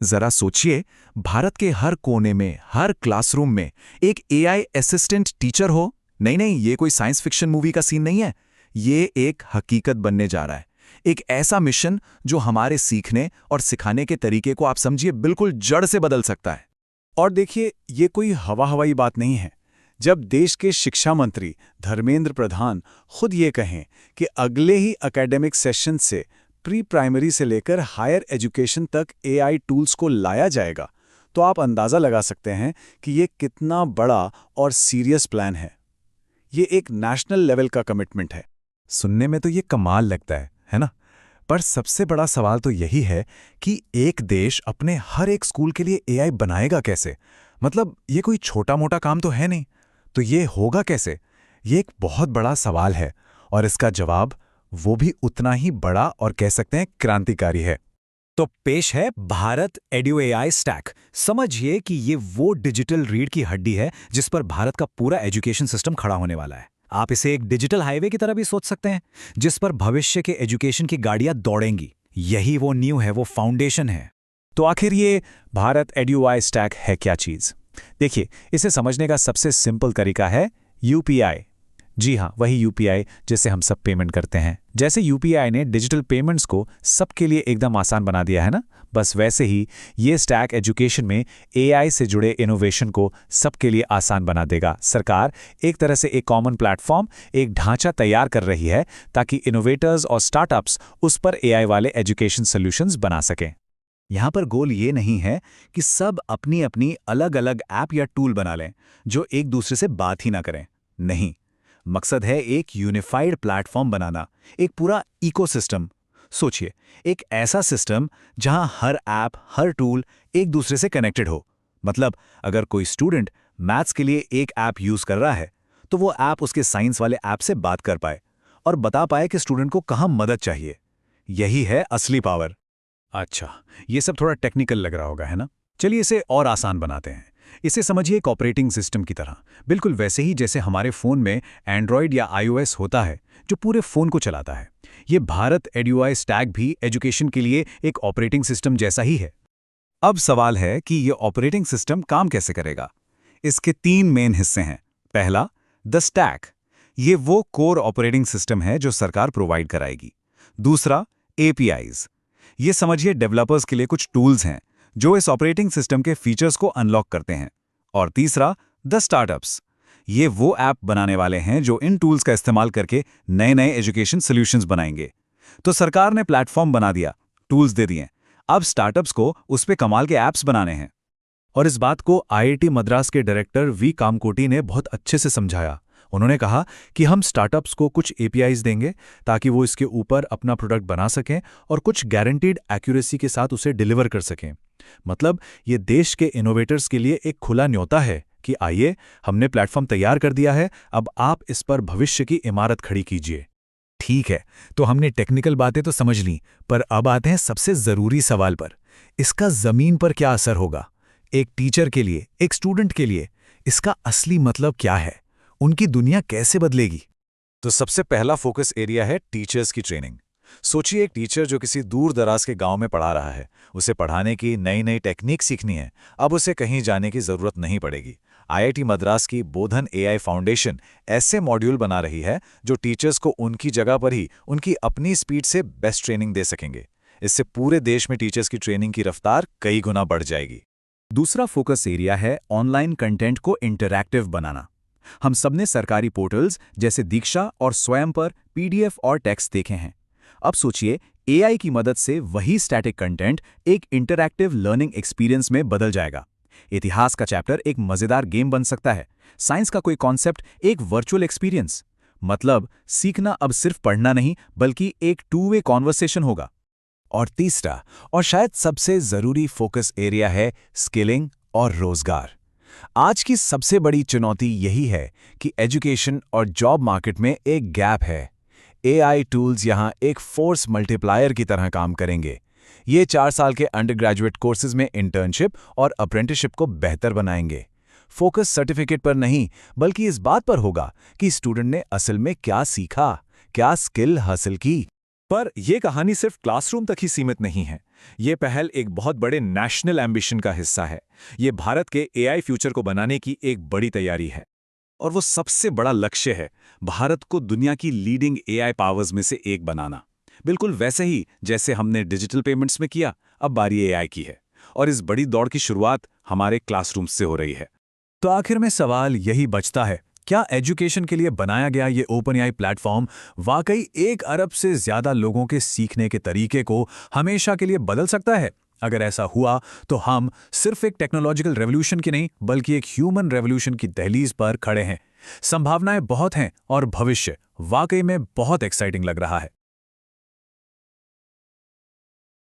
जरा सोचिए, भारत के हर कोने में, हर क्लासरूम में एक एआई असिस्टेंट टीचर हो। नहीं नहीं, ये कोई साइंस फिक्शन मूवी का सीन नहीं है, ये एक हकीकत बनने जा रहा है। एक ऐसा मिशन जो हमारे सीखने और सिखाने के तरीके को आप समझिए बिल्कुल जड़ से बदल सकता है। और देखिए, ये कोई हवाई बात नहीं है। जब देश के शिक्षा मंत्री धर्मेंद्र प्रधान खुद ये कहें कि अगले ही एकेडमिक सेशन से प्री प्राइमरी से लेकर हायर एजुकेशन तक एआई टूल्स को लाया जाएगा, तो आप अंदाज़ा लगा सकते हैं कि ये कितना बड़ा और सीरियस प्लान है। ये एक नेशनल लेवल का कमिटमेंट है। सुनने में तो ये कमाल लगता है ना? पर सबसे बड़ा सवाल तो यही है कि एक देश अपने हर एक स्कूल के लिए एआई बनाएगा कैसे? मतलब ये कोई छोटा-मोटा काम तो है नहीं। तो ये होगा कैसे? ये एक बहुत बड़ा सवाल है, और इसका जवाब वो भी उतना ही बड़ा और कह सकते हैं क्रांतिकारी है। तो पेश है भारत एडु एआई स्टैक। समझिए कि ये वो डिजिटल रीढ़ की हड्डी है जिस पर भारत का पूरा एजुकेशन सिस्टम खड़ा होने वाला है। आप इसे एक डिजिटल हाईवे की तरह भी सोच सकते हैं, जिस पर भविष्य के एजुकेशन की गाड़ियां दौड़ेंगी। यही वो न्यू है, वो फाउंडेशन है। तो आखिर ये भारत एडु एआई स्टैक है क्या चीज़? देखिए, इसे समझने का सबसे सिंपल तरीका है यूपीआई। जी हाँ, वही यूपीआई जिससे हम सब पेमेंट करते हैं। जैसे यूपीआई ने डिजिटल पेमेंट्स को सबके लिए एकदम आसान बना दिया है ना, बस वैसे ही ये स्टैक एजुकेशन में एआई से जुड़े इनोवेशन को सबके लिए आसान बना देगा। सरकार एक तरह से एक कॉमन प्लेटफॉर्म, एक ढांचा तैयार कर रही है ताकि इनोवेटर्स और स्टार्टअप्स उस पर एआई वाले एजुकेशन सॉल्यूशंस बना सकें। यहाँ पर गोल ये नहीं है कि सब अपनी अपनी अलग अलग ऐप या टूल बना लें जो एक दूसरे से बात ही ना करें। नहीं, मकसद है एक यूनिफाइड प्लेटफॉर्म बनाना, एक पूरा इकोसिस्टम। सोचिए, एक ऐसा सिस्टम जहां हर ऐप, हर टूल एक दूसरे से कनेक्टेड हो। मतलब अगर कोई स्टूडेंट मैथ्स के लिए एक ऐप यूज कर रहा है, तो वो ऐप उसके साइंस वाले ऐप से बात कर पाए और बता पाए कि स्टूडेंट को कहाँ मदद चाहिए। यही है असली पावर। अच्छा, ये सब थोड़ा टेक्निकल लग रहा होगा, है ना? चलिए इसे और आसान बनाते हैं। इसे समझिए एक ऑपरेटिंग सिस्टम की तरह, बिल्कुल वैसे ही जैसे हमारे फ़ोन में एंड्रॉयड या आईओएस होता है जो पूरे फ़ोन को चलाता है। ये भारत एडु एआई स्टैक भी एजुकेशन के लिए एक ऑपरेटिंग सिस्टम जैसा ही है। अब सवाल है कि ये ऑपरेटिंग सिस्टम काम कैसे करेगा? इसके 3 मेन हिस्से हैं। पहला, द स्टैक। ये वो कोर ऑपरेटिंग सिस्टम है जो सरकार प्रोवाइड कराएगी। दूसरा, एपीआईज। ये समझिए डेवलपर्स के लिए कुछ टूल्स हैं जो इस ऑपरेटिंग सिस्टम के फीचर्स को अनलॉक करते हैं। और तीसरा, द स्टार्टअप्स। ये वो ऐप बनाने वाले हैं जो इन टूल्स का इस्तेमाल करके नए नए एजुकेशन सॉल्यूशंस बनाएंगे। तो सरकार ने प्लेटफॉर्म बना दिया, टूल्स दे दिए, अब स्टार्टअप्स को उस पे कमाल के ऐप्स बनाने हैं। और इस बात को आईआईटी मद्रास के डायरेक्टर वी कामकोटी ने बहुत अच्छे से समझाया। उन्होंने कहा कि हम स्टार्टअप्स को कुछ एपीआईज देंगे ताकि वो इसके ऊपर अपना प्रोडक्ट बना सकें और कुछ गारंटीड एक्यूरेसी के साथ उसे डिलीवर कर सकें। मतलब ये देश के इनोवेटर्स के लिए एक खुला न्योता है कि आइए, हमने प्लेटफॉर्म तैयार कर दिया है, अब आप इस पर भविष्य की इमारत खड़ी कीजिए। ठीक है, तो हमने टेक्निकल बातें तो समझ ली, पर अब आते हैं सबसे ज़रूरी सवाल पर। इसका ज़मीन पर क्या असर होगा? एक टीचर के लिए, एक स्टूडेंट के लिए इसका असली मतलब क्या है? उनकी दुनिया कैसे बदलेगी? तो सबसे पहला फोकस एरिया है टीचर्स की ट्रेनिंग। सोचिए, एक टीचर जो किसी दूर दराज के गांव में पढ़ा रहा है, उसे पढ़ाने की नई नई टेक्निक सीखनी है। अब उसे कहीं जाने की जरूरत नहीं पड़ेगी। आईआईटी मद्रास की बोधन एआई फाउंडेशन ऐसे मॉड्यूल बना रही है जो टीचर्स को उनकी जगह पर ही उनकी अपनी स्पीड से बेस्ट ट्रेनिंग दे सकेंगे। इससे पूरे देश में टीचर्स की ट्रेनिंग की रफ्तार कई गुना बढ़ जाएगी। दूसरा फोकस एरिया है ऑनलाइन कंटेंट को इंटरैक्टिव बनाना। हम सबने सरकारी पोर्टल्स जैसे दीक्षा और स्वयं पर पीडीएफ और टेक्स्ट देखे हैं। अब सोचिए, एआई की मदद से वही स्टैटिक कंटेंट एक इंटरैक्टिव लर्निंग एक्सपीरियंस में बदल जाएगा। इतिहास का चैप्टर एक मजेदार गेम बन सकता है, साइंस का कोई कॉन्सेप्ट एक वर्चुअल एक्सपीरियंस। मतलब सीखना अब सिर्फ पढ़ना नहीं, बल्कि एक 2 वे कॉन्वर्सेशन होगा। और तीसरा और शायद सबसे जरूरी फोकस एरिया है स्किलिंग और रोजगार। आज की सबसे बड़ी चुनौती यही है कि एजुकेशन और जॉब मार्केट में एक गैप है। एआई टूल्स यहां एक फोर्स मल्टीप्लायर की तरह काम करेंगे। ये 4 साल के अंडरग्रेजुएट कोर्सेज में इंटर्नशिप और अप्रेंटिसशिप को बेहतर बनाएंगे। फोकस सर्टिफिकेट पर नहीं, बल्कि इस बात पर होगा कि स्टूडेंट ने असल में क्या सीखा, क्या स्किल हासिल की। पर यह कहानी सिर्फ क्लासरूम तक ही सीमित नहीं है। ये पहल एक बहुत बड़े नेशनल एम्बिशन का हिस्सा है। ये भारत के एआई फ्यूचर को बनाने की एक बड़ी तैयारी है। और वो सबसे बड़ा लक्ष्य है भारत को दुनिया की लीडिंग एआई पावर्स में से एक बनाना। बिल्कुल वैसे ही जैसे हमने डिजिटल पेमेंट्स में किया, अब बारी एआई की है। और इस बड़ी दौड़ की शुरुआत हमारे क्लासरूम से हो रही है। तो आखिर में सवाल यही बचता है, क्या एजुकेशन के लिए बनाया गया ये ओपन एआई प्लेटफॉर्म वाकई 1 अरब से ज्यादा लोगों के सीखने के तरीके को हमेशा के लिए बदल सकता है? अगर ऐसा हुआ तो हम सिर्फ एक टेक्नोलॉजिकल रेवोल्यूशन की नहीं बल्कि एक ह्यूमन रेवोल्यूशन की दहलीज पर खड़े हैं। संभावनाएं बहुत हैं और भविष्य वाकई में बहुत एक्साइटिंग लग रहा है।